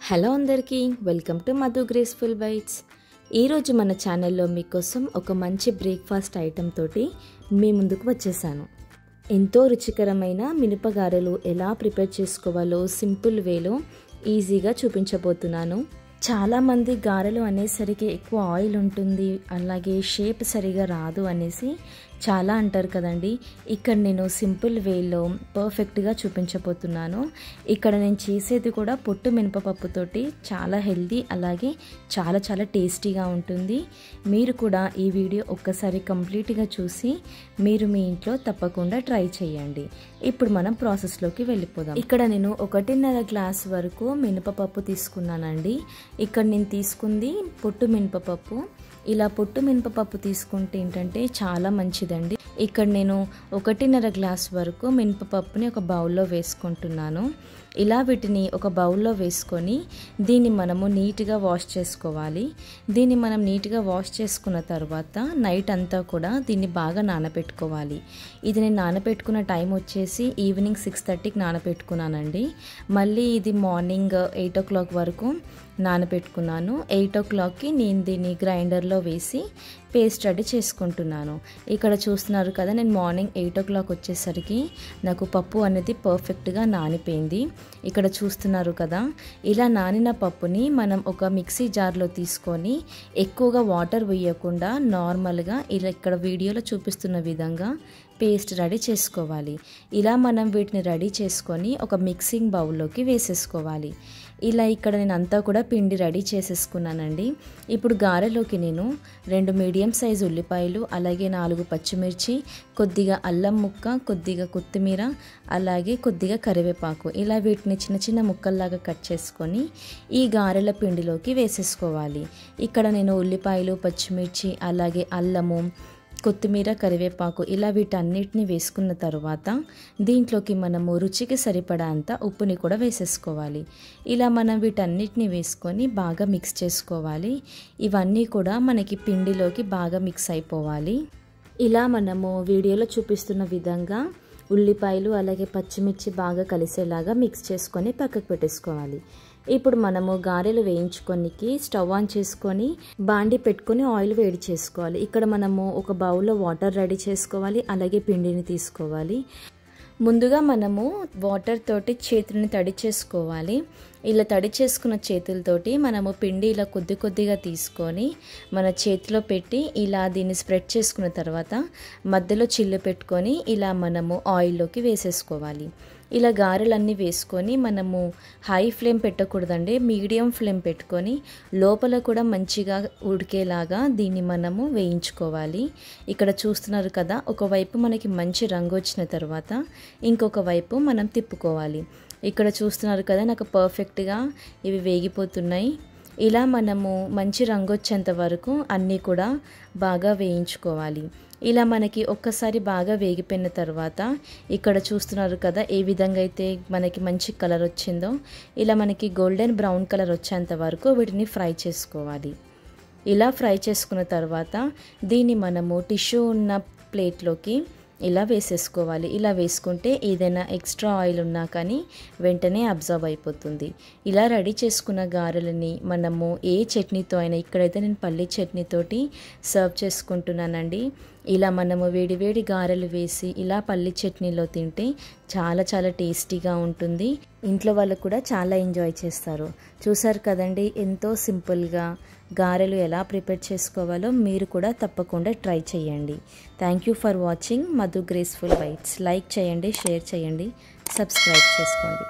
Hello అందరికీ welcome to Madhu graceful bytes. ఈరోజు మన ఛానల్లో మీకోసం ఒక మంచి బ్రేక్ఫాస్ట్ ఐటెం తోటి మీ ముందుకు వచ్చేసాను. ఎంతో రుచికరమైన మినపగారెలు ఎలా ప్రిపేర్ చేసుకోవాలో సింపుల్ వేలో ఈజీగా చూపించబోతున్నాను. చాలామంది గారెలు అనేసరికి ఎక్కువ ఆయిల్ ఉంటుంది, అలాగే షేప్ సరిగా రాదు అనేసి చాలా అంటారు కదండి. ఇక్కడ నేను సింపుల్ వేలో పర్ఫెక్ట్గా చూపించబోతున్నాను. ఇక్కడ నేను చేసేది కూడా పొట్టు మినపపప్పుతోటి చాలా హెల్దీ, అలాగే చాలా చాలా టేస్టీగా ఉంటుంది. మీరు కూడా ఈ వీడియో ఒక్కసారి కంప్లీట్గా చూసి మీరు మీ ఇంట్లో తప్పకుండా ట్రై చేయండి. ఇప్పుడు మనం ప్రాసెస్లోకి వెళ్ళిపోదాం. ఇక్కడ నేను 1.5 గ్లాస్ వరకు మినపపప్పు తీసుకున్నానండి. ఇక్కడ నేను తీసుకుంది పొట్టు మినపపప్పు. ఇలా పొట్టు మినపపప్పు తీసుకుంటే ఏంటంటే చాలా మంచిదండి. ఇక్కడ నేను 1.5 గ్లాస్ వరకు మినపపప్పుని ఒక బౌల్లో వేసుకుంటున్నాను. ఇలా వీటిని ఒక బౌల్లో వేసుకొని దీన్ని మనము నీట్గా వాష్ చేసుకోవాలి. దీన్ని మనం నీట్గా వాష్ చేసుకున్న తర్వాత నైట్ అంతా కూడా దీన్ని బాగా నానబెట్టుకోవాలి. ఇది నేను నానబెట్టుకున్న టైం వచ్చేసి ఈవినింగ్ 6:30కి నానబెట్టుకున్నానండి. మళ్ళీ ఇది మార్నింగ్ 8 o'clock వరకు నానబెట్టుకున్నాను. 8 o'clockకి నేను దీన్ని గ్రైండర్లో వేసి పేస్ట్ రెడీ చేసుకుంటున్నాను. ఇక్కడ చూస్తున్నారు కదా, నేను మార్నింగ్ 8 o'clock వచ్చేసరికి నాకు పప్పు అనేది పర్ఫెక్ట్గా నానిపోయింది. ఇక్కడ చూస్తున్నారు కదా, ఇలా నానిన పప్పుని మనం ఒక మిక్సీ జార్లో తీసుకొని ఎక్కువగా వాటర్ వేయకుండా నార్మల్గా ఇలా ఇక్కడ వీడియోలో చూపిస్తున్న విధంగా పేస్ట్ రెడీ చేసుకోవాలి. ఇలా మనం వీటిని రెడీ చేసుకొని ఒక మిక్సింగ్ బౌల్లోకి వేసేసుకోవాలి. ఇలా ఇక్కడ నేను అంతా కూడా పిండి రెడీ చేసేసుకున్నానండి. ఇప్పుడు గారెలోకి నేను 2 మీడియం సైజు ఉల్లిపాయలు, అలాగే 4 పచ్చిమిర్చి, కొద్దిగా అల్లం ముక్క, కొద్దిగా కొత్తిమీర, అలాగే కొద్దిగా కరివేపాకు, ఇలా వీటిని చిన్న చిన్న ముక్కల్లాగా కట్ చేసుకొని ఈ గారెల పిండిలోకి వేసేసుకోవాలి. ఇక్కడ నేను ఉల్లిపాయలు, పచ్చిమిర్చి, అలాగే అల్లము, కొత్తిమీర, కరివేపాకు ఇలా వీటన్నిటిని వేసుకున్న తర్వాత దీంట్లోకి మనము రుచికి సరిపడా అంత ఉప్పుని కూడా వేసేసుకోవాలి. ఇలా మనం వీటన్నిటిని వేసుకొని బాగా మిక్స్ చేసుకోవాలి. ఇవన్నీ కూడా మనకి పిండిలోకి బాగా మిక్స్ అయిపోవాలి. ఇలా మనము వీడియోలో చూపిస్తున్న విధంగా ఉల్లిపాయలు అలాగే పచ్చిమిర్చి బాగా కలిసేలాగా మిక్స్ చేసుకొని పక్కకు పెట్టేసుకోవాలి. ఇప్పుడు మనము గారెలు వేయించుకోనికి స్టవ్ ఆన్ చేసుకొని బాండి పెట్టుకొని ఆయిల్ వేడి చేసుకోవాలి. ఇక్కడ మనము ఒక బౌల్లో వాటర్ రెడీ చేసుకోవాలి, అలాగే పిండిని తీసుకోవాలి. ముందుగా మనము వాటర్ తోటి చేతులని తడి చేసుకోవాలి. ఇలా తడి చేసుకున్న చేతులతోటి మనము పిండి ఇలా కొద్ది కొద్దిగా తీసుకొని మన చేతిలో పెట్టి ఇలా దీన్ని స్ప్రెడ్ చేసుకున్న తర్వాత మధ్యలో చిల్లు పెట్టుకొని ఇలా మనము ఆయిల్లోకి వేసేసుకోవాలి. ఇలా గారెలన్నీ వేసుకొని మనము హై ఫ్లేమ్ పెట్టకూడదండి, మీడియం ఫ్లేమ్ పెట్టుకొని లోపల కూడా మంచిగా ఉడికేలాగా దీన్ని మనము వేయించుకోవాలి. ఇక్కడ చూస్తున్నారు కదా, ఒకవైపు మనకి మంచి రంగు వచ్చిన తర్వాత ఇంకొక వైపు మనం తిప్పుకోవాలి. ఇక్కడ చూస్తున్నారు కదా, నాకు పర్ఫెక్ట్గా ఇవి వేగిపోతున్నాయి. ఇలా మనము మంచి రంగు వచ్చేంత వరకు అన్నీ కూడా బాగా వేయించుకోవాలి. ఇలా మనకి ఒక్కసారి బాగా వేగిపోయిన తర్వాత ఇక్కడ చూస్తున్నారు కదా, ఏ విధంగా అయితే మనకి మంచి కలర్ వచ్చిందో ఇలా మనకి గోల్డెన్ బ్రౌన్ కలర్ వచ్చేంత వరకు వీటిని ఫ్రై చేసుకోవాలి. ఇలా ఫ్రై చేసుకున్న తర్వాత దీన్ని మనము టిష్యూ ఉన్న ప్లేట్లోకి ఇలా వేసేసుకోవాలి. ఇలా వేసుకుంటే ఏదైనా ఎక్స్ట్రా ఆయిల్ ఉన్నా కానీ వెంటనే అబ్జర్వ్ అయిపోతుంది. ఇలా రెడీ చేసుకున్న గారెలని మనము ఏ చట్నీతో అయినా, ఇక్కడైతే నేను పల్లీ చట్నీతోటి సర్వ్ చేసుకుంటున్నానండి. ఇలా మనము వేడి వేడి గారెలు వేసి ఇలా పల్లీ చట్నీలో తింటే చాలా చాలా టేస్టీగా ఉంటుంది. ఇంట్లో వాళ్ళు కూడా చాలా ఎంజాయ్ చేస్తారు. చూసారు కదండి, ఎంతో సింపుల్గా గారెలు ఎలా ప్రిపేర్ చేసుకోవాలో మీరు కూడా తప్పకుండా ట్రై చేయండి. Thank you for watching Madhu graceful bytes. Like చేయండి, షేర్ చేయండి, సబ్స్క్రైబ్ చేసుకోండి.